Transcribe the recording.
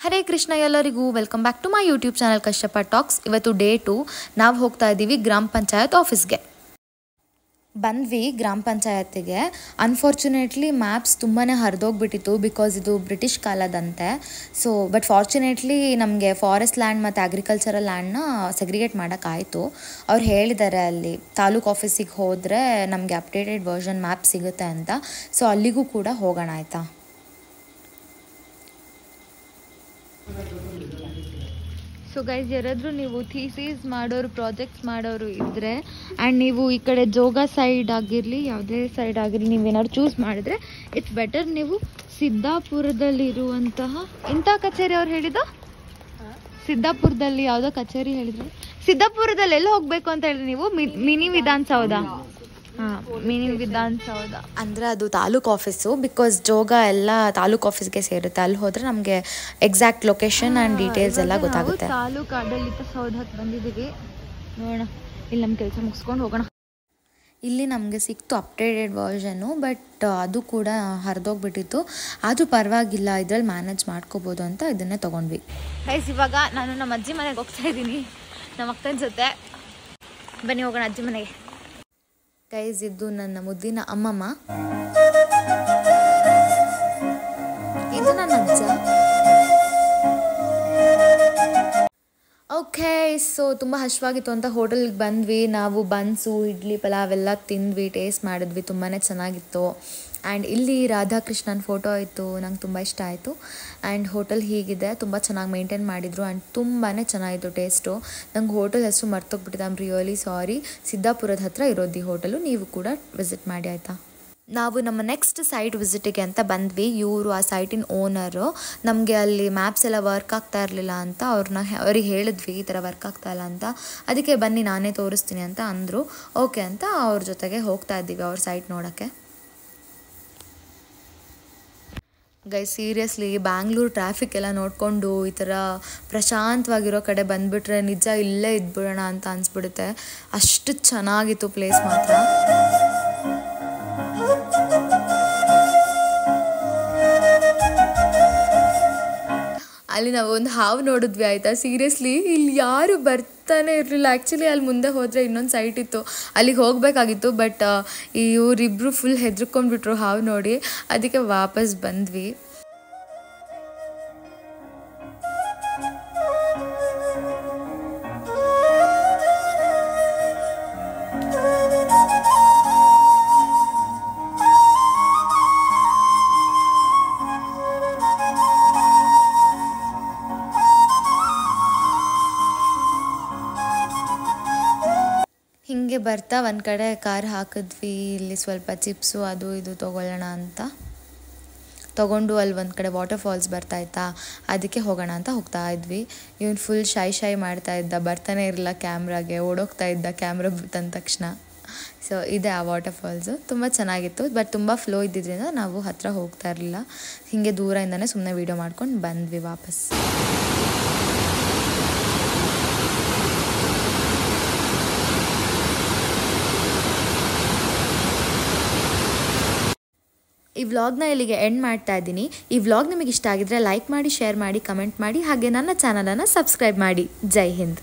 ಹರೇ ಕೃಷ್ಣ ಎಲ್ಲರಿಗೂ welcome back to my YouTube channel Kashyapa talks. ಇವತ್ತು day 2 ನಾವು ಹೋಗ್ತಾ ಇದ್ದೀವಿ ಗ್ರಾಮ ಪಂಚಾಯತ್ ಆಫೀಸ್ಗೆ. ಬಂದ್ವಿ ಗ್ರಾಮ ಪಂಚಾಯತಿಗೆ. ಅನ್ಫಾರ್ಚುನೇಟ್ಲಿ ಮ್ಯಾಪ್ಸ್ ತುಂಬಾ ಹರಿದೋಗ್ಬಿಟ್ಟಿತ್ತು, ಬಿಕಾಸ್ ಇದು ಬ್ರಿಟಿಷ್ ಕಾಲದಂತೆ. ಬಟ್ ಫಾರ್ಚುನೇಟ್ಲಿ ನಮಗೆ ಫಾರೆಸ್ಟ್ ಲ್ಯಾಂಡ್ ಮತ್ತು ಅಗ್ರಿಕಲ್ಚರಲ್ ಲ್ಯಾಂಡ್ನ ಸೆಗ್ರಿಗೇಟ್ ಮಾಡೋಕ್ಕಾಯಿತು. ಅವ್ರು ಹೇಳಿದ್ದಾರೆ ಅಲ್ಲಿ ತಾಲೂಕು ಆಫೀಸಿಗೆ ಹೋದರೆ ನಮಗೆ ಅಪ್ಡೇಟೆಡ್ ವರ್ಷನ್ ಮ್ಯಾಪ್ ಸಿಗುತ್ತೆ ಅಂತ. ಸೊ ಅಲ್ಲಿಗೂ ಕೂಡ ಹೋಗೋಣ ಆಯಿತಾ. ಸೊ ಗೈಸ್, ಯಾರಾದರೂ ನೀವು ಥೀಸಿಸ್ ಮಾಡೋರು, ಪ್ರಾಜೆಕ್ಟ್ಸ್ ಮಾಡೋರು ಇದ್ದರೆ ಆ್ಯಂಡ್ ನೀವು ಈ ಕಡೆ ಜೋಗ ಸೈಡ್ ಆಗಿರಲಿ ಯಾವುದೇ ಸೈಡ್ ಆಗಿರಲಿ ನೀವೇನಾದ್ರು ಚೂಸ್ ಮಾಡಿದ್ರೆ ಇಟ್ಸ್ ಬೆಟರ್ ನೀವು ಸಿದ್ದಾಪುರದಲ್ಲಿರುವಂತಹ ಇಂಥ ಕಚೇರಿ ಅವ್ರು ಹೇಳಿದ ಸಿದ್ದಾಪುರದಲ್ಲಿ ಯಾವುದೋ ಕಚೇರಿ ಹೇಳಿದ್ರು. ಸಿದ್ದಾಪುರದಲ್ಲಿ ಎಲ್ಲಿ ಹೋಗಬೇಕು ಅಂತ ಹೇಳಿದ್ರೆ ನೀವು ಮಿನಿ ವಿಧಾನಸೌಧ. ಮಿನಿ ವಿಧಾನಸೌಧ ಅಂದರೆ ಅದು ತಾಲೂಕು ಆಫೀಸು, ಬಿಕಾಸ್ ಜೋಗ ಎಲ್ಲ ತಾಲೂಕು ಆಫೀಸ್ಗೆ ಸೇರುತ್ತೆ. ಅಲ್ಲಿ ಹೋದರೆ ನಮಗೆ ಎಕ್ಸಾಕ್ಟ್ ಲೊಕೇಶನ್ ಆ್ಯಂಡ್ ಡೀಟೇಲ್ಸ್ ಎಲ್ಲ ಗೊತ್ತಾಗುತ್ತೆ. ತಾಲೂಕು ಆಡಳಿತ ಸೌಧಕ್ಕೆ ಬಂದಿದ್ದೀವಿ. ನೋಡೋಣ, ಇಲ್ಲಿ ನಮ್ಮ ಕೆಲಸ ಮುಗಿಸ್ಕೊಂಡು ಹೋಗೋಣ. ಇಲ್ಲಿ ನಮಗೆ ಸಿಕ್ತು ಅಪ್ಡೇಟೆಡ್ ವರ್ಷನ್ನು, ಬಟ್ ಅದು ಕೂಡ ಹರಿದೋಗ್ಬಿಟ್ಟಿತ್ತು. ಆದರೂ ಪರವಾಗಿಲ್ಲ, ಇದರಲ್ಲಿ ಮ್ಯಾನೇಜ್ ಮಾಡ್ಕೋಬೋದು ಅಂತ ಇದನ್ನೇ ತೊಗೊಂಡ್ವಿ. ಗೈಸ್, ಇವಾಗ ನಾನು ನಮ್ಮ ಅಜ್ಜಿ ಮನೆಗೆ ಹೋಗ್ತಾ ಇದ್ದೀನಿ, ನಮ್ಮ ಅಕ್ಕನ ಜೊತೆ. ಬನ್ನಿ ಹೋಗೋಣ ಅಜ್ಜಿ ಮನೆಗೆ. ಗೈಸ್, ಇದು ನನ್ನ ಮುದ್ದಿನ ಅಮ್ಮಮ್ಮ, ಇದು ನನ್ನ ಅಜ್ಜ. ಓಕೆ, ಸೊ ತುಂಬ ಹಶ್ವಾಗಿತ್ತು ಅಂತ ಹೋಟೆಲ್ಗೆ ಬಂದ್ವಿ. ನಾವು ಬನ್ಸು, ಇಡ್ಲಿ, ಪಲಾವ್ ಎಲ್ಲ ತಿಂದ್ವಿ, ಟೇಸ್ಟ್ ಮಾಡಿದ್ವಿ, ತುಂಬಾ ಚೆನ್ನಾಗಿತ್ತು. ಆ್ಯಂಡ್ ಇಲ್ಲಿ ರಾಧಾಕೃಷ್ಣನ್ ಫೋಟೋ ಇತ್ತು, ನಂಗೆ ತುಂಬ ಇಷ್ಟ ಆಯಿತು. ಆ್ಯಂಡ್ ಹೋಟೆಲ್ ಹೀಗಿದೆ, ತುಂಬ ಚೆನ್ನಾಗಿ ಮೇಂಟೈನ್ ಮಾಡಿದರು ಆ್ಯಂಡ್ ತುಂಬಾ ಚೆನ್ನಾಗಿತ್ತು ಟೇಸ್ಟು. ನಂಗೆ ಹೋಟೆಲ್ ಹೆಸರು ಮರ್ತೋಗ್ಬಿಟ್ಟಿದೆ, ಐ ಆಮ್ ರಿಯಲಿ ಸಾರಿ. ಸಿದ್ದಾಪುರದ ಹತ್ರ ಇರೋದು ಈ ಹೋಟೆಲು, ನೀವು ಕೂಡ ವಿಸಿಟ್ ಮಾಡಿ ಆಯಿತಾ. ನಾವು ನಮ್ಮ ನೆಕ್ಸ್ಟ್ ಸೈಟ್ ವಿಸಿಟಿಗೆ ಅಂತ ಬಂದ್ವಿ. ಇವರು ಆ ಸೈಟಿನ ಓನರು. ನಮಗೆ ಅಲ್ಲಿ ಮ್ಯಾಪ್ಸ್ ಎಲ್ಲ ವರ್ಕ್ ಆಗ್ತಾ ಇರಲಿಲ್ಲ ಅಂತ ಅವ್ರಿಗೆ ಹೇಳಿದ್ವಿ, ಈ ಥರ ವರ್ಕ್ ಆಗ್ತಾ ಇಲ್ಲ ಅಂತ. ಅದಕ್ಕೆ ಬನ್ನಿ ನಾನೇ ತೋರಿಸ್ತೀನಿ ಅಂತ ಅಂದರು. ಓಕೆ ಅಂತ ಅವ್ರ ಜೊತೆಗೆ ಹೋಗ್ತಾ ಇದ್ದೀವಿ ಅವ್ರ ಸೈಟ್ ನೋಡೋಕ್ಕೆ. ಗೈಸ್, ಸೀರಿಯಸ್ಲಿ ಬ್ಯಾಂಗ್ಳೂರು ಟ್ರಾಫಿಕ್ ಎಲ್ಲ ನೋಡಿಕೊಂಡು ಈ ಥರ ಪ್ರಶಾಂತವಾಗಿರೋ ಕಡೆ ಬಂದುಬಿಟ್ರೆ ನಿಜ ಇಲ್ಲೇ ಇದ್ಬಿಡೋಣ ಅಂತ ಅನಿಸ್ಬಿಡುತ್ತೆ. ಅಷ್ಟು ಚೆನ್ನಾಗಿತ್ತು ಪ್ಲೇಸ್ ಮಾತ್ರ. ಅಲ್ಲಿ ನಾವು ಒಂದು ಹಾವು ನೋಡಿದ್ವಿ ಆಯಿತಾ. ಸೀರಿಯಸ್ಲಿ ಇಲ್ಲಿ ಯಾರು ಬರ್ತಾನೆ ಇರಲಿಲ್ಲ. ಆ್ಯಕ್ಚುಲಿ ಅಲ್ಲಿ ಮುಂದೆ ಹೋದರೆ ಇನ್ನೊಂದು ಸೈಟ್ ಇತ್ತು, ಅಲ್ಲಿಗೆ ಹೋಗಬೇಕಾಗಿತ್ತು. ಬಟ್ ಇವರಿಬ್ಬರು ಫುಲ್ ಹೆದರ್ಕೊಂಡ್ಬಿಟ್ರು ಹಾವು ನೋಡಿ, ಅದಕ್ಕೆ ವಾಪಸ್ ಬಂದ್ವಿ. ಹಿಂಗೆ ಬರ್ತಾ ಒಂದು ಕಡೆ ಕಾರ್ ಹಾಕಿದ್ವಿ. ಇಲ್ಲಿ ಸ್ವಲ್ಪ ಚಿಪ್ಸು ಅದು ಇದು ತೊಗೊಳ್ಳೋಣ ಅಂತ ತೊಗೊಂಡು ಅಲ್ಲಿ ಒಂದು ಕಡೆ ವಾಟರ್ ಫಾಲ್ಸ್ ಬರ್ತಾಯಿತ್ತಾ, ಅದಕ್ಕೆ ಹೋಗೋಣ ಅಂತ ಹೋಗ್ತಾ ಇದ್ವಿ. ಇವನು ಫುಲ್ ಶೈ ಮಾಡ್ತಾ ಇದ್ದ, ಬರ್ತಾನೆ ಇರಲಿಲ್ಲ ಕ್ಯಾಮ್ರಾಗೆ, ಓಡೋಗ್ತಾ ಇದ್ದ ಕ್ಯಾಮ್ರಾ ತಂದ ತಕ್ಷಣ. ಸೊ ಇದೆ ಆ ವಾಟರ್ ಫಾಲ್ಸು, ತುಂಬ ಚೆನ್ನಾಗಿತ್ತು. ಬಟ್ ತುಂಬ ಫ್ಲೋ ಇದ್ದಿದ್ದರಿಂದ ನಾವು ಹತ್ತಿರ ಹೋಗ್ತಾ ಇರಲಿಲ್ಲ, ಹೀಗೆ ದೂರದಿಂದನೇ ಸುಮ್ಮನೆ ವೀಡಿಯೋ ಮಾಡ್ಕೊಂಡು ಬಂದ್ವಿ ವಾಪಸ್. ಈ ವ್ಲಾಗ್ನ ಇಲ್ಲಿಗೆ ಎಂಡ್ ಮಾಡ್ತಾ ಇದ್ದೀನಿ. ಈ ವ್ಲಾಗ್ ನಿಮಗೆ ಇಷ್ಟ ಆಗಿದ್ರೆ ಲೈಕ್ ಮಾಡಿ, ಶೇರ್ ಮಾಡಿ, ಕಮೆಂಟ್ ಮಾಡಿ, ಹಾಗೆ ನನ್ನ ಚಾನಲನ್ನು ಸಬ್ಸ್ಕ್ರೈಬ್ ಮಾಡಿ. ಜೈ ಹಿಂದ್.